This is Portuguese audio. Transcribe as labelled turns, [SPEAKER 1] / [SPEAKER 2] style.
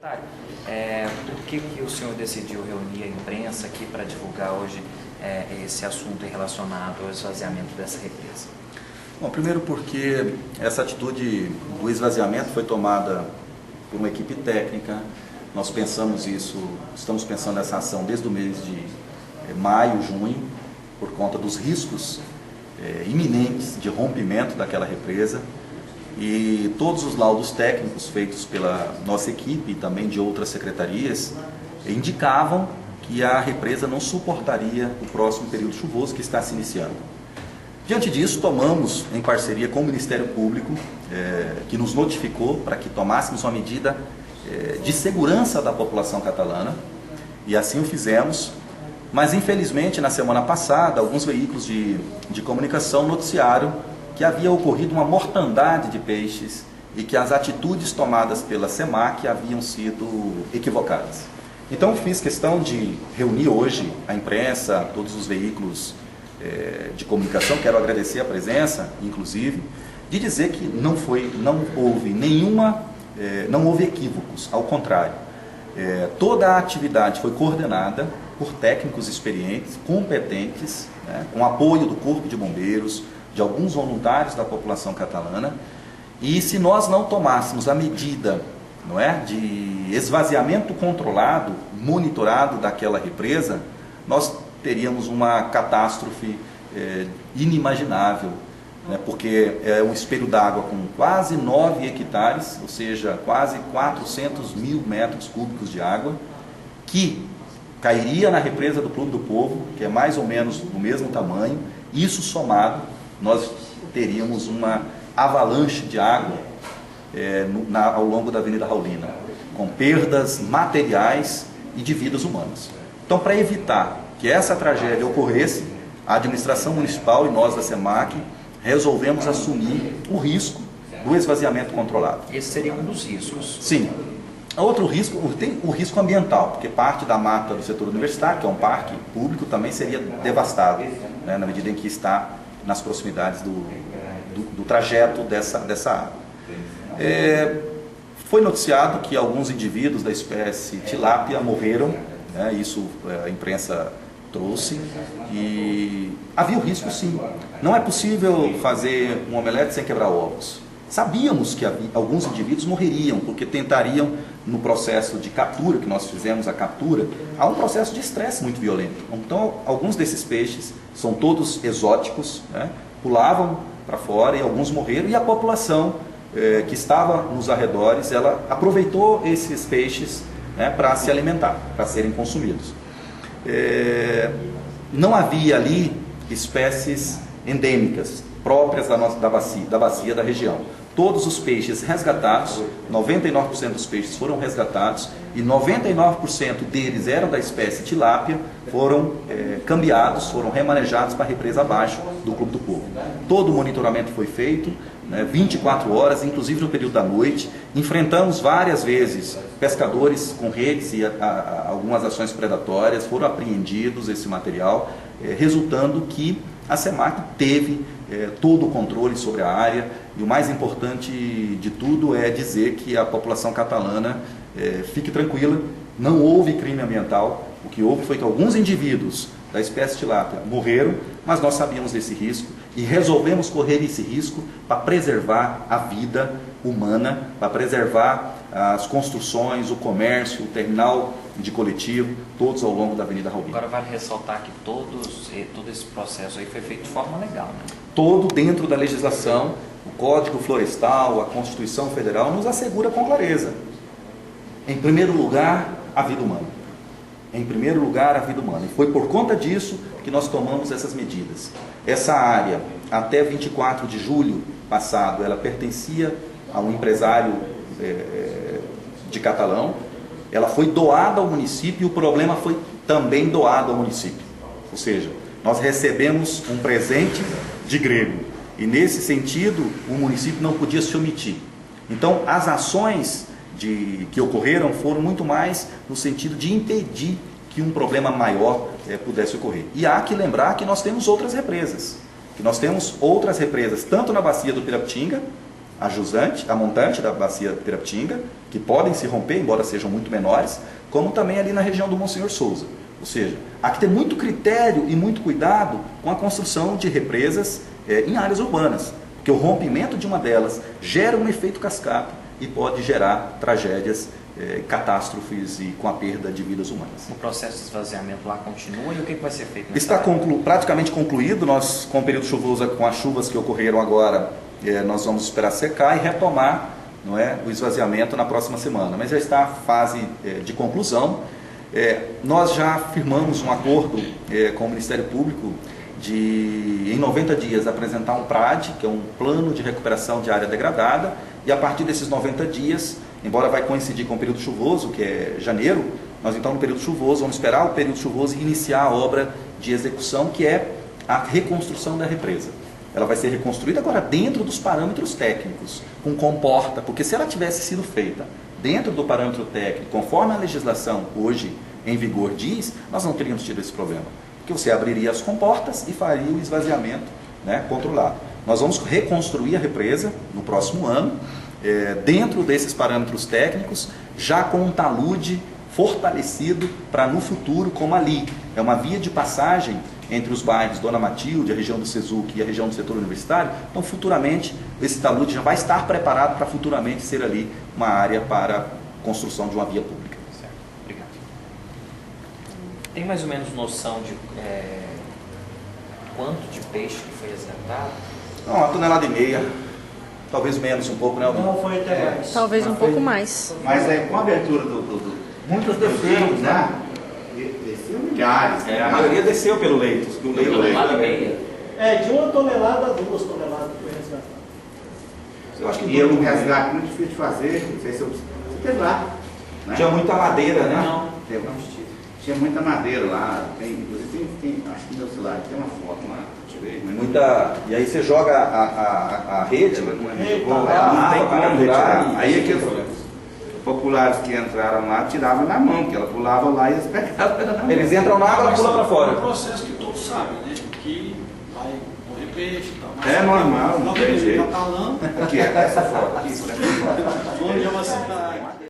[SPEAKER 1] Por que o senhor decidiu reunir a imprensa aqui para divulgar hoje esse assunto relacionado ao esvaziamento dessa represa?
[SPEAKER 2] Bom, primeiro porque essa atitude do esvaziamento foi tomada por uma equipe técnica. Nós pensamos isso, estamos pensando essa ação desde o mês de maio, junho, por conta dos riscos iminentes de rompimento daquela represa. E todos os laudos técnicos feitos pela nossa equipe e também de outras secretarias indicavam que a represa não suportaria o próximo período chuvoso que está se iniciando. Diante disso, tomamos, em parceria com o Ministério Público, que nos notificou para que tomássemos uma medida de segurança da população catalana, e assim o fizemos. Mas, infelizmente, na semana passada, alguns veículos de comunicação noticiaram que havia ocorrido uma mortandade de peixes e que as atitudes tomadas pela SEMAC haviam sido equivocadas. Então, fiz questão de reunir hoje a imprensa, todos os veículos de comunicação. Quero agradecer a presença, inclusive, de dizer que não houve equívocos, ao contrário. Toda a atividade foi coordenada por técnicos experientes, competentes, com apoio do Corpo de Bombeiros, de alguns voluntários da população catalana. E se nós não tomássemos a medida, de esvaziamento controlado, monitorado daquela represa, nós teríamos uma catástrofe inimaginável, porque é um espelho d'água com quase 9 hectares, ou seja, quase 400 mil metros cúbicos de água, que cairia na represa do Clube do Povo, que é mais ou menos do mesmo tamanho. Isso somado, nós teríamos uma avalanche de água ao longo da Avenida Raulina, com perdas materiais e de vidas humanas. Então, para evitar que essa tragédia ocorresse, a administração municipal e nós da SEMAC resolvemos assumir o risco do esvaziamento controlado.
[SPEAKER 1] Esse seria um dos riscos.
[SPEAKER 2] Sim. Outro risco, tem o risco ambiental, porque parte da mata do setor universitário, que é um parque público, também seria devastado, na medida em que está nas proximidades do trajeto dessa água. Foi noticiado que alguns indivíduos da espécie tilápia morreram, isso a imprensa trouxe, e havia o risco, sim. Não é possível fazer um omelete sem quebrar ovos. Sabíamos que alguns indivíduos morreriam, porque tentariam, no processo de captura, que nós fizemos a captura, há um processo de estresse muito violento. Então, alguns desses peixes são todos exóticos, pulavam para fora e alguns morreram, e a população que estava nos arredores, ela aproveitou esses peixes para se alimentar, para serem consumidos. Não havia ali espécies endêmicas, próprias da bacia da região. Todos os peixes resgatados, 99% dos peixes foram resgatados e 99% deles eram da espécie tilápia, foram cambiados, foram remanejados para a represa abaixo do Clube do Povo. Todo o monitoramento foi feito, 24 horas, inclusive no período da noite. Enfrentamos várias vezes pescadores com redes e algumas ações predatórias, foram apreendidos esse material, resultando que a SEMAC teve todo o controle sobre a área, e o mais importante de tudo é dizer que a população catalana fique tranquila, não houve crime ambiental. O que houve foi que alguns indivíduos da espécie tilápia morreram, mas nós sabíamos desse risco e resolvemos correr esse risco para preservar a vida humana, para preservar as construções, o comércio, o terminal de coletivo, todos ao longo da Avenida Raulina.
[SPEAKER 1] Agora vale ressaltar que todo esse processo aí foi feito de forma legal,
[SPEAKER 2] Todo dentro da legislação, o Código Florestal, a Constituição Federal nos assegura com clareza. Em primeiro lugar, a vida humana. Em primeiro lugar, a vida humana. E foi por conta disso que nós tomamos essas medidas. Essa área, até 24 de julho passado, ela pertencia a um empresário de Catalão. Ela foi doada ao município e o problema foi também doado ao município. Ou seja, nós recebemos um presente de grego. E nesse sentido, o município não podia se omitir. Então, as ações que ocorreram foram muito mais no sentido de impedir que um problema maior pudesse ocorrer. E há que lembrar que nós temos outras represas. Tanto na bacia do Pirapitinga, a jusante, a montante da bacia Pirapitinga, que podem se romper, embora sejam muito menores, como também ali na região do Monsenhor Souza. Ou seja, há que ter muito critério e muito cuidado com a construção de represas em áreas urbanas, porque o rompimento de uma delas gera um efeito cascata e pode gerar tragédias, catástrofes e com a perda de vidas humanas.
[SPEAKER 1] O processo de esvaziamento lá continua e o que vai ser feito?
[SPEAKER 2] Está praticamente concluído. Nós, com o período chuvoso, com as chuvas que ocorreram agora, nós vamos esperar secar e retomar, não é, o esvaziamento na próxima semana. Mas já está a fase de conclusão. Nós já firmamos um acordo com o Ministério Público de, em 90 dias, apresentar um PRAD, que é um plano de recuperação de área degradada, e a partir desses 90 dias, embora vai coincidir com o período chuvoso, que é janeiro, nós então no período chuvoso vamos esperar o período chuvoso e iniciar a obra de execução, que é a reconstrução da represa. Ela vai ser reconstruída agora dentro dos parâmetros técnicos, com comporta, porque se ela tivesse sido feita dentro do parâmetro técnico, conforme a legislação hoje em vigor diz, nós não teríamos tido esse problema. Porque você abriria as comportas e faria o esvaziamento, né, controlado. Nós vamos reconstruir a represa no próximo ano, dentro desses parâmetros técnicos, já com um talude fortalecido para no futuro, como ali. É uma via de passagem entre os bairros Dona Matilde, a região do Sezuc e a região do setor universitário. Então, futuramente, esse talude já vai estar preparado para futuramente ser ali uma área para construção de uma via pública.
[SPEAKER 1] Certo, obrigado. Tem mais ou menos noção de quanto de peixe que foi resgatado?
[SPEAKER 2] Não, 1,5 toneladas. Talvez menos um pouco, né, Alvin?
[SPEAKER 3] Não, foi até mais.
[SPEAKER 4] Talvez um pouco mais.
[SPEAKER 3] Mas com a abertura muitos desceram, né? Desceram milhares.
[SPEAKER 2] A maioria desceu pelo leito. Do leito.
[SPEAKER 3] De 1 tonelada a 2 toneladas que foi resgatado.
[SPEAKER 2] Eu acho que
[SPEAKER 3] e é um resgate muito difícil de fazer. Não sei se você teve lá. Né?
[SPEAKER 2] Tinha muita madeira, né?
[SPEAKER 1] Não.
[SPEAKER 3] Tinha muita madeira lá. Inclusive tem acho que no meu celular tem uma foto lá.
[SPEAKER 2] E aí você joga a rede,
[SPEAKER 3] não tem como retirar. Aí é que os populares que entraram lá tiravam na mão, porque ela pulava lá e eles pegavam.
[SPEAKER 2] Eles entram na água e pulam para fora.
[SPEAKER 5] É um processo que todos sabem, né? Que vai morrer peixe e tal. Mas
[SPEAKER 3] É normal, não tem jeito.
[SPEAKER 5] Catalão.
[SPEAKER 3] Aqui, essa foto aqui.
[SPEAKER 5] Onde é uma cidade.